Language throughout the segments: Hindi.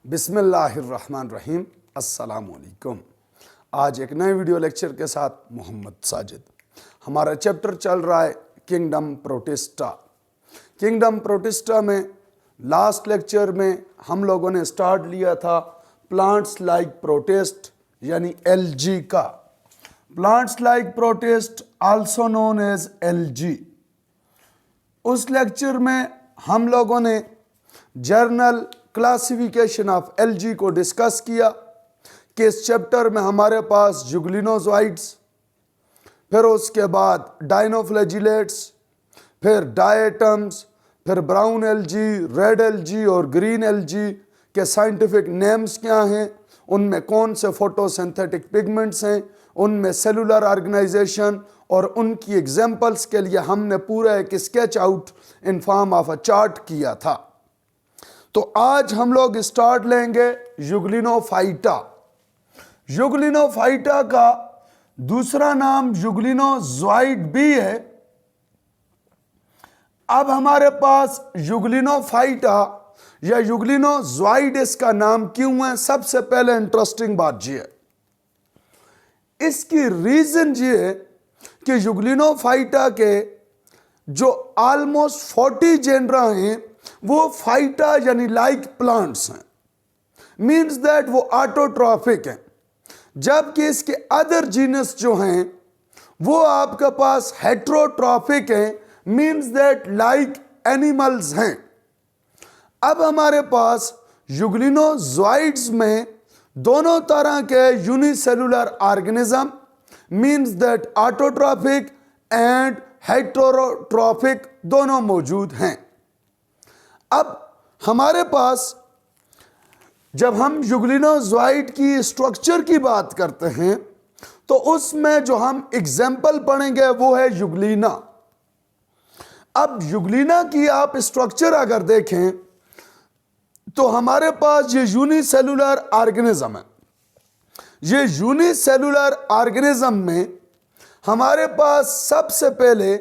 बिस्मिल्लाहिर्रहमानिर्रहीम। अस्सलामुअलैकुम। आज एक नए वीडियो लेक्चर के साथ मोहम्मद साजिद। हमारा चैप्टर चल रहा है किंगडम प्रोटिस्टा। किंगडम प्रोटिस्टा में लास्ट लेक्चर में हम लोगों ने स्टार्ट लिया था प्लांट्स लाइक प्रोटिस्ट यानी एलजी का। Plants like protist also known as algae. उस लेक्चर में हम लोगों ने जर्नल क्लासिफिकेशन ऑफ एलजी को डिस्कस किया कि इस चैप्टर में हमारे पास जुगलिनोजोइड्स, फिर उसके बाद डाइनोफ्लैजिलेट्स, फिर डायटम्स, फिर ब्राउन एलजी, रेड एलजी और ग्रीन एलजी के साइंटिफिक नेम्स क्या हैं, उनमें कौन से फोटोसिंथेटिक पिगमेंट्स हैं, उनमें सेलुलर ऑर्गेनाइजेशन और उनकी एग्जाम्पल्स के लिए हमने पूरा एक sketch out in form of a chart किया था। तो आज हम लोग स्टार्ट लेंगे जुगलिनोफाइटा। जुगलिनोफाइटा का दूसरा नाम जुगलिनोजोइड भी है। अब हमारे पास जुगलिनोफाइटा या जुगलिनोजोइड इसका नाम क्यों है, सबसे पहले इंटरेस्टिंग बात ये है, इसकी रीजन ये है कि जुगलिनोफाइटा के जो ऑलमोस्ट 40 जेनरा हैं वो फाइटा यानी लाइक प्लांट्स हैं, मीन्स दैट वो ऑटोट्रॉफिक हैं, जबकि इसके अदर जीनस जो हैं वो आपके पास हेट्रोट्रॉफिक हैं, मीन्स दैट लाइक एनिमल्स हैं। अब हमारे पास जुगलिनोजोइड्स में दोनों तरह के unicellular organism, means that autotrophic and heterotrophic दोनों मौजूद हैं। अब हमारे पास जब हम जुगलिनोजोइड की स्ट्रक्चर की बात करते हैं तो उसमें जो हम एग्जाम्पल पढ़ेंगे वो है जुगलिना। अब जुगलिना की आप स्ट्रक्चर अगर देखें तो हमारे पास ये यूनिसेलुलर ऑर्गेनिज्म है। ये यूनिसेलुलर ऑर्गेनिज्म में हमारे पास सबसे पहले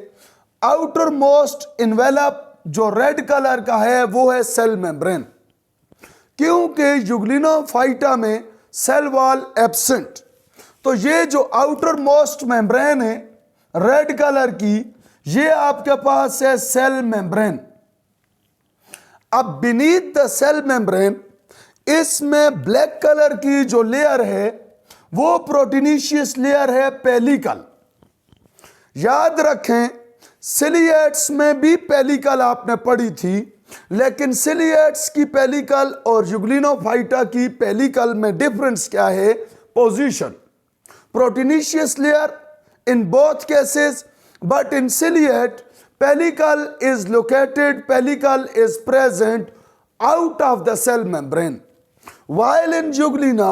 आउटर मोस्ट इन्वेलप जो रेड कलर का है वो है सेल मेम्ब्रेन, क्योंकि जुगलिनोफाइटा में सेल वॉल एब्सेंट। तो ये जो आउटर मोस्ट मेम्ब्रेन है रेड कलर की, ये आपके पास है सेल मेम्ब्रेन। अब बीनीथ द सेल मेम्ब्रेन इसमें ब्लैक कलर की जो लेयर है वो प्रोटीनेशियस लेयर है, पेलिकल। याद रखें सिलिएट्स में भी पेलिकल आपने पढ़ी थी, लेकिन सिलिएट्स की पेलिकल और जुगलिनोफाइटा की पेलिकल में डिफरेंस क्या है, position. Proteinaceous layer in both cases, but in ciliate pellicle is located, pellicle is present out of the cell membrane, while in juglina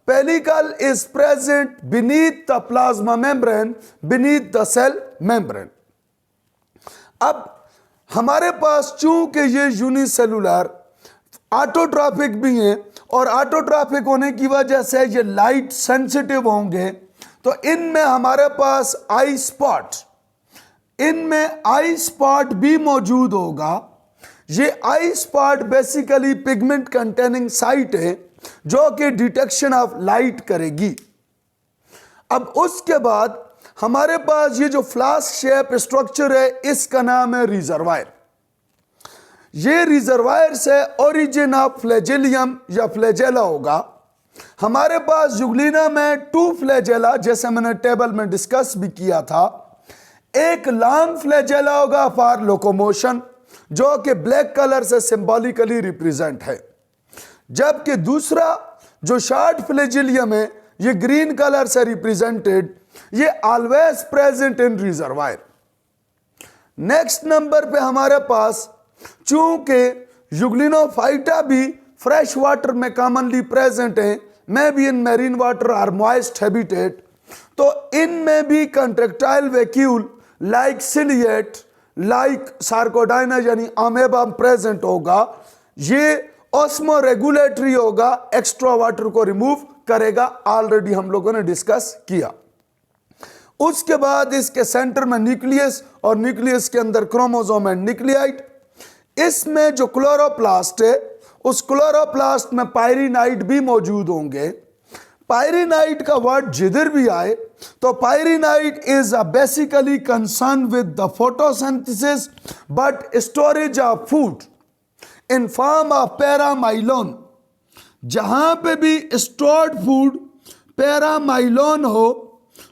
pellicle is present beneath the plasma membrane, beneath the cell membrane. अब हमारे पास चूंकि ये यूनिसेलुलर ऑटोट्रॉफिक भी हैं और ऑटोट्रॉफिक होने की वजह से ये लाइट सेंसिटिव होंगे, तो इनमें हमारे पास आई स्पॉट, इनमें आई स्पॉट भी मौजूद होगा। ये eye spot basically pigment containing site है जो कि डिटेक्शन ऑफ लाइट करेगी। अब उसके बाद हमारे पास ये जो फ्लास्क शेप स्ट्रक्चर है इसका नाम है रिजर्वायर। ये रिजर्वायर से ओरिजिन ऑफ फ्लैजेलियम या फ्लैजेला होगा। हमारे पास जुगलिना में 2 फ्लैजेला, जैसे मैंने टेबल में डिस्कस भी किया था, एक लॉन्ग फ्लैजेला होगा फॉर लोकोमोशन जो कि ब्लैक कलर से सिंबॉलिकली रिप्रेजेंट है, जबकि दूसरा जो शॉर्ट फ्लैजेलियम है ये ग्रीन कलर से रिप्रेजेंटेड, ये always present in reservoir. Next number पे हमारे पास चूंकि जुगलिनोफाइटा भी फ्रेश वाटर में कॉमनली प्रेजेंट है, may be in marine water और मॉइस्ट हैबिटेट, तो इनमें भी कंट्रेक्टाइल वैक्यूल लाइक सिलिएट, लाइक सार्कोडाइना यानी अमेबा प्रेजेंट होगा। ये ऑस्मो रेगुलेटरी होगा, एक्स्ट्रा वाटर को रिमूव करेगा, ऑलरेडी हम लोगों ने डिस्कस किया। उसके बाद इसके सेंटर में न्यूक्लियस और न्यूक्लियस के अंदर क्रोमोसोम एंड न्यूक्लियाइड। इसमें जो क्लोरोप्लास्ट है उस क्लोरोप्लास्ट में पायरिनाइट भी मौजूद होंगे। पायरिनाइट का वर्ड जिधर भी आए तो pyrenoid is basically concern with the photosynthesis but storage of food in form of paramylon. जहां पे भी स्टोर्ड फूड पैरामाइलोन हो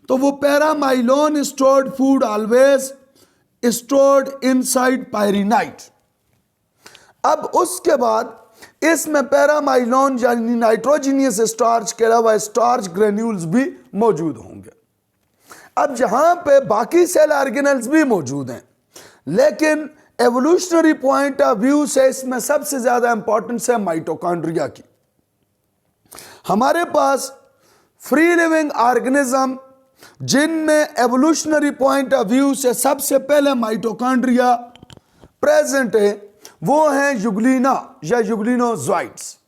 तो वो paramylon stored food always stored inside pyrenoid. अब उसके बाद इसमें पैरामाइलोन यानी नाइट्रोजिनियस स्टार्च के अलावा स्टार्च ग्रेन्यूल्स भी मौजूद होंगे। अब जहां पे बाकी सेल ऑर्गेनेल्स भी मौजूद हैं, लेकिन एवोल्यूशनरी पॉइंट ऑफ व्यू से इसमें सबसे ज्यादा इंपॉर्टेंस है माइटोकॉन्ड्रिया की। हमारे पास फ्री लिविंग ऑर्गेनिज्म जिनमें एवोल्यूशनरी पॉइंट ऑफ व्यू से सबसे पहले माइटोकॉन्ड्रिया प्रेजेंट है वो हैं यूग्लिना या यूग्लिनोजोइट्स।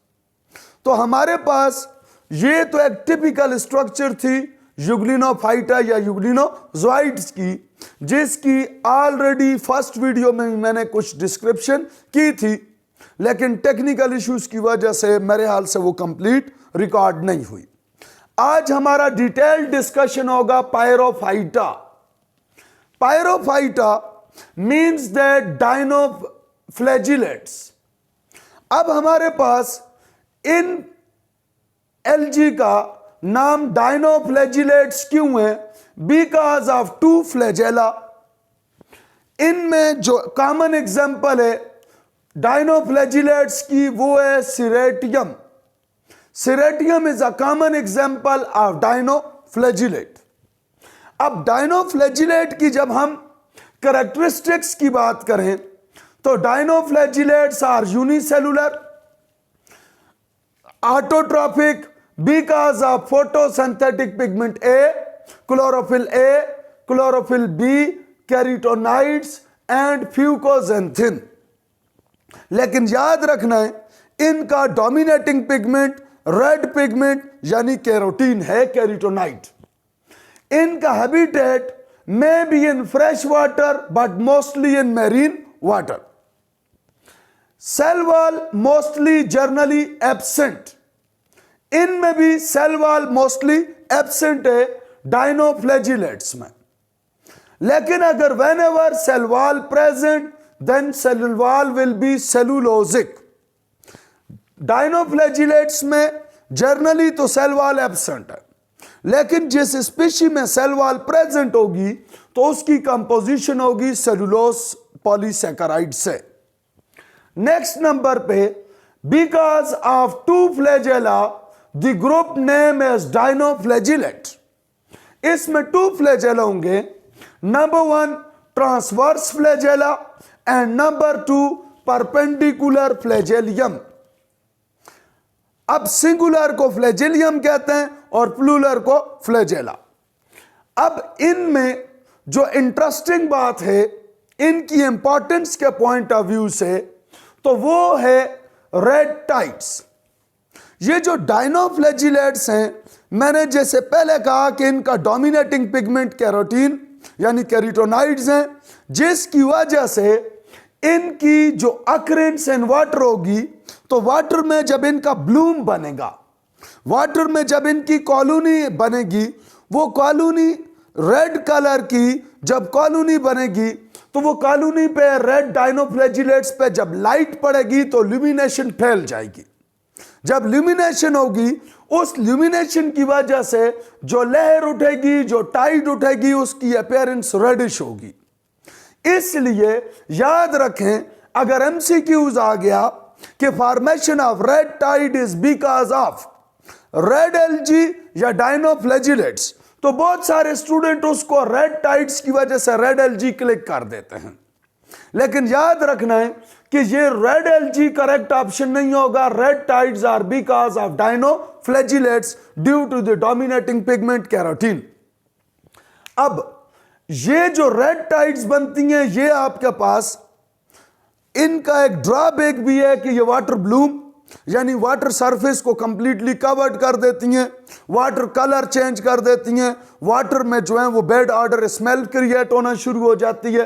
तो हमारे पास ये तो एक टिपिकल स्ट्रक्चर थी यूग्लिनोफाइटा या यूग्लिनोजोइट्स की, जिसकी ऑलरेडी फर्स्ट वीडियो में मैंने कुछ डिस्क्रिप्शन की थी, लेकिन टेक्निकल इश्यूज की वजह से मेरे हाल से वो कंप्लीट रिकॉर्ड नहीं हुई। आज हमारा डिटेल डिस्कशन होगा पायरोफाइटा। पायरोफाइटा मीन्स दैट डायनोफ्लैजिलेट्स। अब हमारे पास इन एल्गी का नाम डायनोफ्लैजिलेट्स क्यों है? Because of two flagella. इनमें जो कॉमन एग्जांपल है डायनोफ्लैजिलेट्स की वो है ceratium. Ceratium is a common example of dinoflagellate. अब डायनोफ्लैजिलेट की जब हम कैरेक्टरिस्टिक्स की बात करें तो dinoflagellates are unicellular, autotrophic because of photosynthetic pigment A, chlorophyll B, carotenoids and fucoxanthin. लेकिन याद रखना है इनका डोमिनेटिंग पिगमेंट रेड पिगमेंट यानी कैरोटीन है, कैरोटीनॉइड। इनका habitat may be in fresh water but mostly in marine water. Cell wall mostly generally absent. इनमें भी सेल वॉल मोस्टली एब्सेंट है डायनोफ्लैजिलेट्स में। लेकिन अगर whenever cell wall present then cell wall will be cellulosic. Dinoflagellates में जर्नली तो सेल वॉल एब्सेंट है, लेकिन जिस स्पीशी में सेल वॉल प्रेजेंट होगी तो उसकी कंपोजिशन होगी सेलुलोज पॉलीसैकेराइड से। नेक्स्ट नंबर पे because of two flagella the group name is dinoflagellate. इसमें टू फ्लैजेला होंगे, number 1 transverse flagella and number 2 perpendicular flagellum. अब सिंगुलर को फ्लैजेलियम कहते हैं और प्लूरल को फ्लैजेला। अब इनमें जो इंटरेस्टिंग बात है इनकी इंपॉर्टेंस के पॉइंट ऑफ व्यू से तो वो है रेड टाइड्स। ये जो डायनोफ्लैजिलेट्स हैं, मैंने जैसे पहले कहा कि इनका डोमिनेटिंग पिगमेंट कैरोटीन यानी कैरोटीनॉइड्स हैं, जिसकी वजह से इनकी जो अकरेंस इन वाटर होगी तो वाटर में जब इनका ब्लूम बनेगा, वाटर में जब इनकी कॉलोनी बनेगी, वो कॉलोनी रेड कलर की जब कॉलोनी बनेगी तो वो कॉलोनी पे रेड डायनोफ्लैजिलेट्स पे जब लाइट पड़ेगी तो ल्यूमिनेशन फैल जाएगी। जब ल्यूमिनेशन होगी उस ल्यूमिनेशन की वजह से जो लहर उठेगी, जो टाइड उठेगी, उसकी अपीयरेंस रेडिश होगी। इसलिए याद रखें अगर एमसीक्यूज आ गया कि formation of red tide is because of red algae या डायनोफ्लैजिलेट्स, तो बहुत सारे स्टूडेंट उसको रेड टाइड्स की वजह से रेड एल्गी क्लिक कर देते हैं। लेकिन याद रखना है कि ये रेड एल्गी करेक्ट ऑप्शन नहीं होगा। Red tides are because of dinoflagellates due to the dominating pigment carotene. अब ये जो रेड टाइड्स बनती हैं ये आपके पास इनका एक ड्रॉबैक भी है कि ये वाटर ब्लूम यानी वाटर सरफेस को कंप्लीटली कवर्ड कर देती हैं, वाटर कलर चेंज कर देती हैं, वाटर में जो है वो बैड ऑर्डर स्मेल क्रिएट होना शुरू हो जाती है।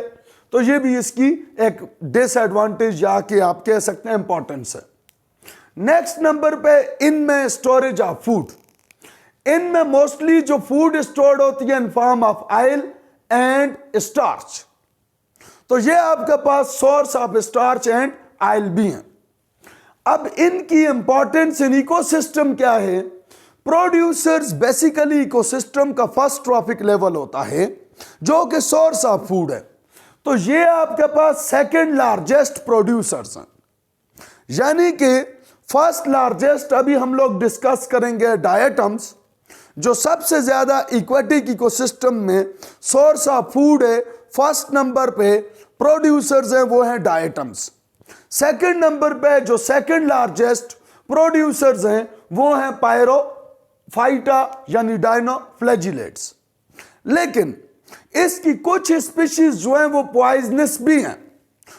तो ये भी इसकी एक डिसएडवांटेज या कि आप कह सकते हैं इंपॉर्टेंस है। नेक्स्ट नंबर पे इनमें स्टोरेज ऑफ फूड, इनमें मोस्टली जो फूड स्टोर्ड होती है in form of oil and starch. तो ये आपके पास source of starch and oil भी है। अब इनकी इंपॉर्टेंस इन इकोसिस्टम क्या है? प्रोड्यूसर्स बेसिकली इकोसिस्टम का फर्स्ट ट्रॉफिक लेवल होता है जो कि सोर्स ऑफ फूड है। तो ये आपके पास सेकंड लार्जेस्ट प्रोड्यूसर्स हैं, यानी कि फर्स्ट लार्जेस्ट अभी हम लोग डिस्कस करेंगे डायटम्स, जो सबसे ज्यादा इक्वेटिक इकोसिस्टम में सोर्स ऑफ फूड है। फर्स्ट नंबर पे प्रोड्यूसर्स हैं वो हैं डायटम्स। सेकंड नंबर पे जो सेकंड लार्जेस्ट प्रोड्यूसर्स हैं वो हैं पायरोफाइटा यानी डायनोफ्लैजिलेट्स। लेकिन इसकी कुछ स्पीशीज जो हैं वो पॉइजनस भी हैं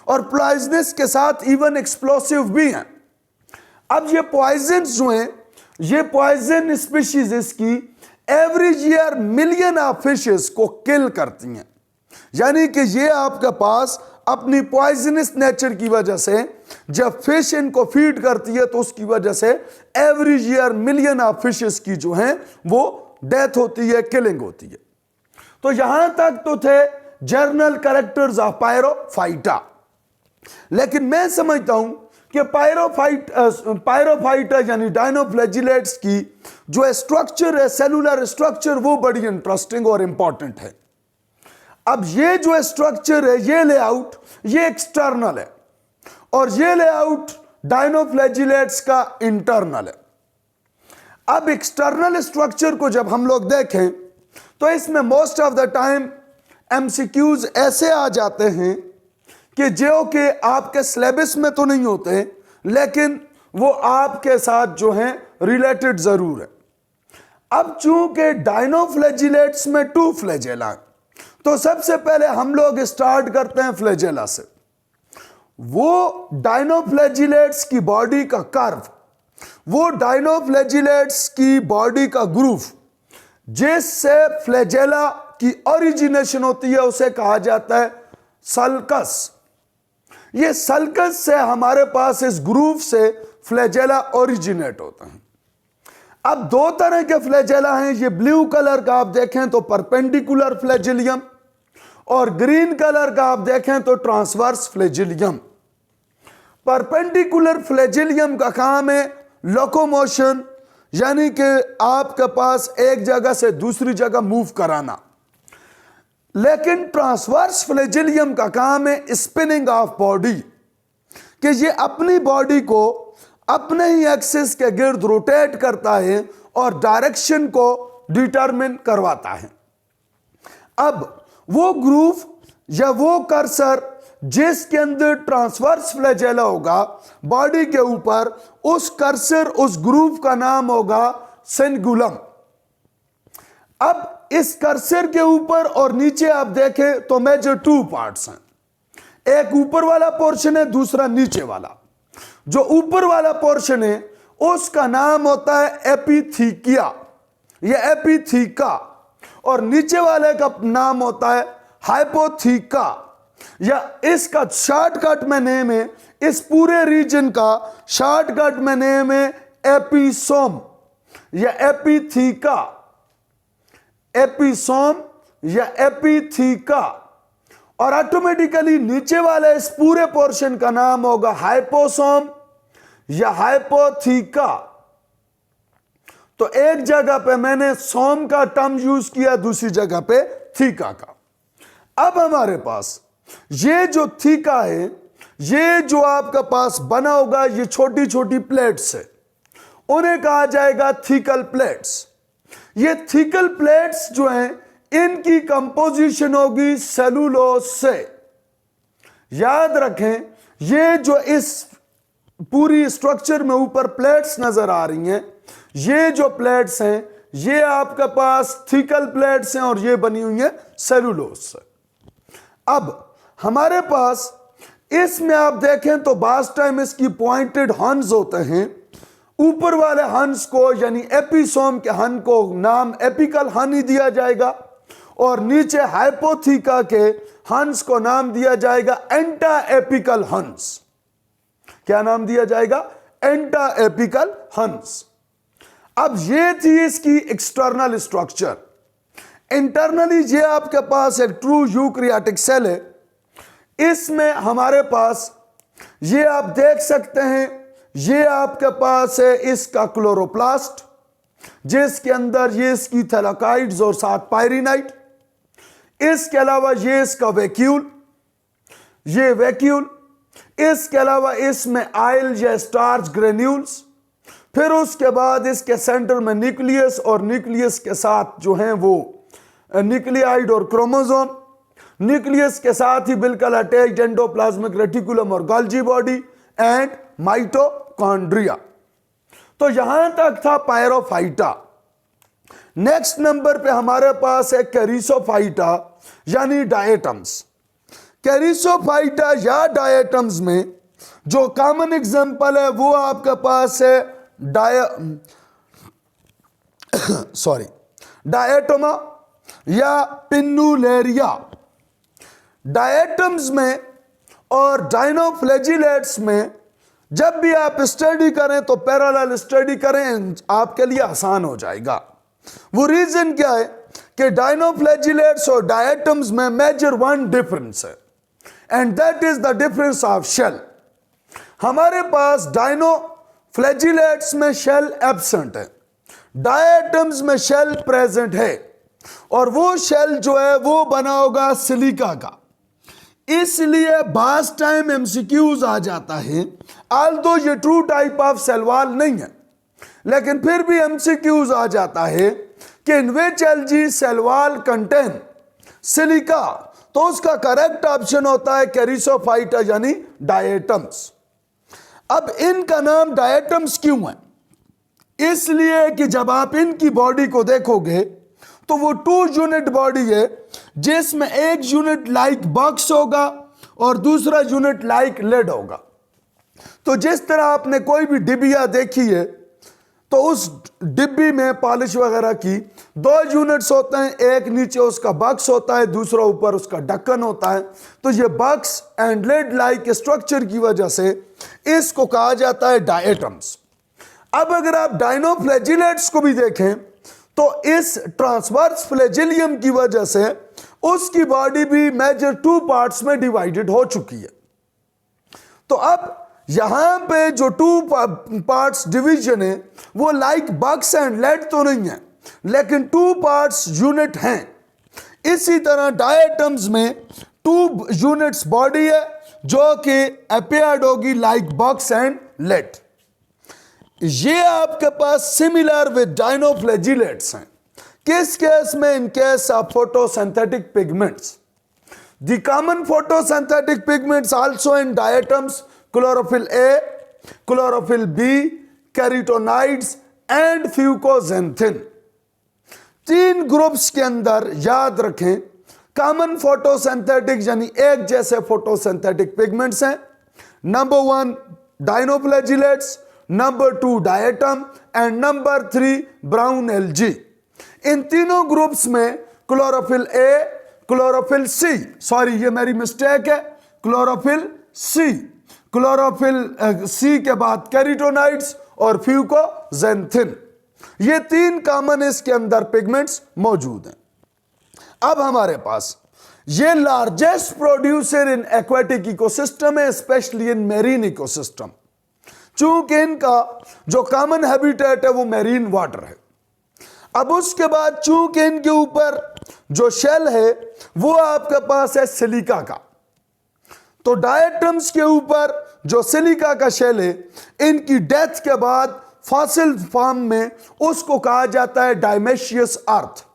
और पॉइजनस के साथ इवन एक्सप्लोसिव भी हैं। अब ये पॉइजन्स जो हैं, ये पॉइजन स्पीशीज इसकी average year million of fishes को किल करती हैं, यानी कि ये आपके पास अपनी पॉइजनस नेचर की वजह से जब फिश इनको फीड करती है तो उसकी वजह से average year million of fishes की जो हैं वो डेथ होती है, किलिंग होती है। तो यहां तक तो थे जर्नल कैरेक्टर्स ऑफ पायरोफाइटा, लेकिन मैं समझता हूं कि पायरोफाइटा यानी डायनोफ्लैजिलेट्स की जो स्ट्रक्चर है, सेलुलर स्ट्रक्चर, वो बड़ी इंटरेस्टिंग और इंपॉर्टेंट है। अब ये जो स्ट्रक्चर है, ये लेआउट, ये एक्सटर्नल है और ये लेआउट डायनोफ्लैजिलेट्स का इंटरनल है। अब एक्सटर्नल स्ट्रक्चर को जब हम लोग देखें तो इसमें most of the time MCQs ऐसे आ जाते हैं कि जो कि आपके सिलेबस में तो नहीं होते लेकिन वो आपके साथ जो हैं रिलेटेड जरूर है। अब चूंकि डायनोफ्लैजिलेट्स में 2 फ्लैजेला, तो सबसे पहले हम लोग स्टार्ट करते हैं फ्लैजेला से। वो डायनोफ्लैजिलेट्स की बॉडी का कर्व, वो डायनोफ्लैजिलेट्स की बॉडी का ग्रूव जिससे फ्लैजेला की ओरिजिनेशन होती है उसे कहा जाता है सल्कस। ये सल्कस से हमारे पास इस ग्रूव से फ्लैजेला ओरिजिनेट होता है। अब 2 तरह के फ्लैजेला हैं, ये ब्लू कलर का आप देखें तो परपेंडिकुलर फ्लैजिलियम और ग्रीन कलर का आप देखें तो ट्रांसवर्स फ्लैजिलियम। परपेंडिकुलर फ्लैजिलियम का काम है लोकोमोशन, यानी कि आपके पास एक जगह से दूसरी जगह मूव कराना। लेकिन ट्रांसवर्स फ्लैजिलियम का काम है स्पिनिंग ऑफ बॉडी, कि ये अपनी बॉडी को अपने ही एक्सिस के गिर्द रोटेट करता है और डायरेक्शन को डिटरमिन करवाता है। अब वो ग्रूव या वो कर्सर जिसके अंदर ट्रांसवर्स फ्लैजेला होगा बॉडी के ऊपर, उस कर्सर, उस ग्रूव का नाम होगा सिंगुलम। अब इस कर्सर के ऊपर और नीचे आप देखें तो मेजर 2 पार्ट्स हैं, एक ऊपर वाला पोर्शन है, दूसरा नीचे वाला। जो ऊपर वाला पोर्शन है उसका नाम होता है एपिथीकिया या एपिथीका और नीचे वाले का नाम होता है हाइपोथीका, या इसका शॉर्टकट में नेम है, इस पूरे रीजन का शॉर्टकट में नेम है एपिसोम या एपिथीका, एपिसोम या एपिथीका। और ऑटोमेटिकली नीचे वाले इस पूरे पोर्शन का नाम होगा हाइपोसोम या हाइपोथीका। तो एक जगह पे मैंने सोम का टर्म यूज किया, दूसरी जगह पे थीका का। अब हमारे पास ये जो थीका है, ये जो आपका पास बना होगा, ये छोटी छोटी प्लेट्स है, उन्हें कहा जाएगा थीकल प्लेट्स। ये थीकल प्लेट्स जो हैं इनकी कंपोजिशन होगी सेलुलोज से। याद रखें, ये जो इस पूरी स्ट्रक्चर में ऊपर प्लेट्स नजर आ रही हैं, ये जो प्लेट्स हैं ये आपके पास थीकल प्लेट्स हैं और ये बनी हुई है सेलुलोज से। अब हमारे पास इसमें आप देखें तो बास टाइम इसकी पॉइंटेड हंस होते हैं। ऊपर वाले हंस को यानी एपिसोम के हन को नाम एपिकल हन ही दिया जाएगा और नीचे हाइपोथीका के हंस को नाम दिया जाएगा एंटा एपिकल हंस। क्या नाम दिया जाएगा? एंटा एपिकल हंस। अब ये थी इसकी एक्सटर्नल स्ट्रक्चर। इंटरनली ये आपके पास एक ट्रू यूकैरियोटिक सेल है। इसमें हमारे पास ये आप देख सकते हैं, ये आपके पास है इसका क्लोरोप्लास्ट, जिसके अंदर ये इसकी थैलाकाइड्स और साथ पायरिनाइट। इसके अलावा ये इसका वैक्यूल, ये वैक्यूल। इसके अलावा इसमें आयल या स्टार्च ग्रेन्यूल्स। फिर उसके बाद इसके सेंटर में न्यूक्लियस, और न्यूक्लियस के साथ जो हैं वो न्यूक्लियाइड और क्रोमोसोम। न्यूक्लियस के साथ ही बिल्कुल अटैच्ड एंडोप्लाज्मिक रेटिकुलम और गोल्जी बॉडी एंड माइटोकॉन्ड्रिया। तो यहां तक था पायरोफाइटा। नेक्स्ट नंबर पे हमारे पास है कैरिसोफाइटा यानी डायटम्स। कैरिसोफाइटा या डायटम्स में जो कॉमन एग्जांपल है वो आपके पास है डायटोमा या पिन्नुलेरिया। डायटम्स में और डायनोफ्लैजिलेट्स में जब भी आप स्टडी करें तो पैरेलल स्टडी करें, आपके लिए आसान हो जाएगा। वो रीजन क्या है कि डायनोफ्लैजिलेट्स और डायटम्स में मेजर वन डिफरेंस है, and that is the difference of shell. हमारे पास डायनोफ्लैजिलेट्स में शेल एब्सेंट है, डायटम्स में शेल प्रेजेंट है, और वो शेल जो है वो बना होगा सिलिका का। इसलिए बास टाइम एमसीक्यूज आ जाता है, आल्दो ये true type of cell wall नहीं है, लेकिन फिर भी एमसीक्यूज आ जाता है कि in which algae cell wall contain silica, तो उसका करेक्ट ऑप्शन होता है कैरिसोफाइटा यानी डायटम्स। अब इनका नाम डायटम्स क्यों है? इसलिए कि जब आप इनकी बॉडी को देखोगे तो वो 2 यूनिट बॉडी है, जिसमें एक यूनिट लाइक बॉक्स होगा और दूसरा यूनिट लाइक लेड होगा। तो जिस तरह आपने कोई भी डिबिया देखी है तो उस डिब्बी में पॉलिश वगैरह की 2 यूनिट्स होते हैं, एक नीचे उसका बॉक्स होता है, दूसरा ऊपर उसका ढक्कन होता है। तो ये box and lid like structure की वजह से इसको कहा जाता है डायटम्स। अब अगर आप डायनोफ्लैजिलेट्स को भी देखें तो इस ट्रांसवर्स फ्लैजिलियम की वजह से उसकी बॉडी भी मेजर 2 पार्ट्स में डिवाइडेड हो चुकी है। तो अब यहां पे जो 2 पार्ट्स डिवीजन है वो लाइक बॉक्स एंड लेड तो नहीं है, लेकिन 2 पार्ट्स यूनिट हैं। इसी तरह डायटम्स में 2 यूनिट्स बॉडी है जो कि अपेयर्ड होगी लाइक बॉक्स एंड लेड। ये आपके पास सिमिलर विद डायनोफ्लैजिलेट्स हैं। किस केस में? In case of photosynthetic pigments. The common photosynthetic pigments also in diatoms chlorophyll A, chlorophyll B, carotenoids and fucoxanthin. 3 groups के अंदर याद रखें कॉमन फोटोसिंथेटिक यानी एक जैसे फोटोसिंथेटिक पिगमेंट्स हैं। Number 1 dinoflagellates, number 2 diatom and number 3 brown algae. इन तीनों ग्रुप्स में chlorophyll A, chlorophyll C, sorry ये मेरी मिस्टेक है, क्लोरोफिल सी, क्लोरोफिल सी के बाद कैरोटीनॉइड्स और फ्यूकोजेंथिन, ये 3 कॉमन इसके अंदर पिगमेंट्स मौजूद हैं। अब हमारे पास ये largest producer in aquatic ecosystem है, स्पेशली इन मेरीन इकोसिस्टम। चूंकि इनका जो कॉमन हैबिटेट है वो मेरीन वाटर है। अब उसके बाद चूंकि इनके ऊपर जो शेल है वो आपके पास है सिलिका का, तो डायटम्स के ऊपर जो सिलिका का शेल है इनकी डेथ के बाद फॉसिल फॉर्म में उसको कहा जाता है डायमेशियस अर्थ।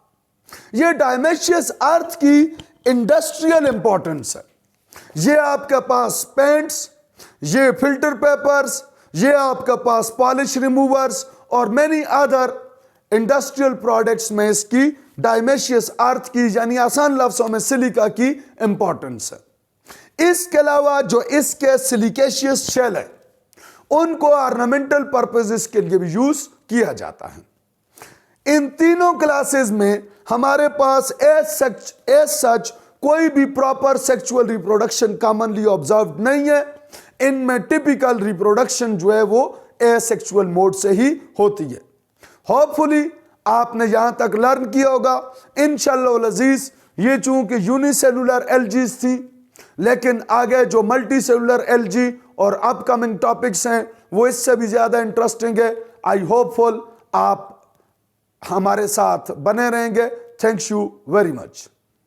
ये डायमेशियस अर्थ की इंडस्ट्रियल इंपॉर्टेंस है। ये आपके पास पेंट्स, ये फिल्टर पेपर्स, ये आपके पास पॉलिश रिमूवर्स और मेनी अदर इंडस्ट्रियल प्रोडक्ट्स में इसकी डायमेशियस अर्थ की यानी आसान लफ्जों में सिलिका की इंपॉर्टेंस है। इसके अलावा जो इसके सिलिकेशियस शेल है उनको ऑर्नामेंटल पर्पसेस के लिए भी यूज किया जाता है। इन तीनों क्लासेस में हमारे पास एज सच कोई भी proper sexual reproduction commonly observe नहीं है। इनमें टिपिकल रिप्रोडक्शन जो है वो एसेक्सुअल मोड से ही होती है। होपफुली आपने यहां तक लर्न किया होगा इंशाअल्लाह अजीज। ये चूंकि यूनिसेलुलर एलजीज थी, लेकिन आगे जो मल्टी सेलुलर एलजी और अपकमिंग टॉपिक्स हैं वो इससे भी ज्यादा इंटरेस्टिंग है। आई होपफुल आप हमारे साथ बने रहेंगे। Thanks you very much.